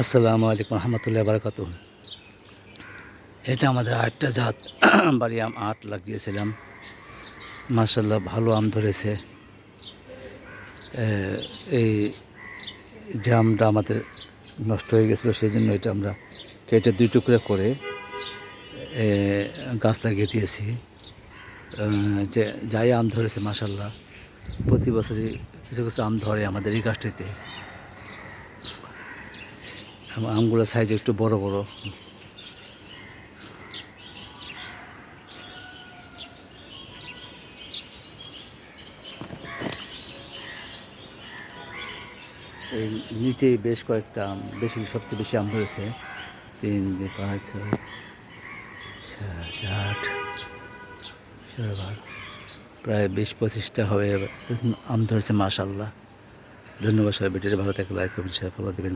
আসসালামু আলাইকুম রহমতুল্লাহ বারকাতুহ। এটা আমাদের আরেকটা জাত বাড়ি আম আট লাগিয়েছিলাম। মাশাল্লাহ ভালো আম ধরেছে। এই জামটা আমাদের নষ্ট হয়ে গেছিলো, সেই জন্য এটা আমরা কেটে দুই টুকরো করে গাছ লাগিয়ে দিয়েছি। যে যাই আম ধরেছে মাশাল্লাহ, প্রতি বছরই কিছু কিছু আম ধরে আমাদের এই গাছটিতে। আমগুলোর সাইজ একটু বড় বড়। এই নিচেই বেশ কয়েকটা আম, সবচেয়ে বেশি আম ধরেছে। 3, 5, 6, 7, 8, 12, প্রায় 20-25টা হবে আম ধরেছে মাশাল্লাহ। ধন্যবাদ সবাই। ভিডিওটা ভালো থাকলে লাইক করবেন, শেয়ার ফলো দেবেন।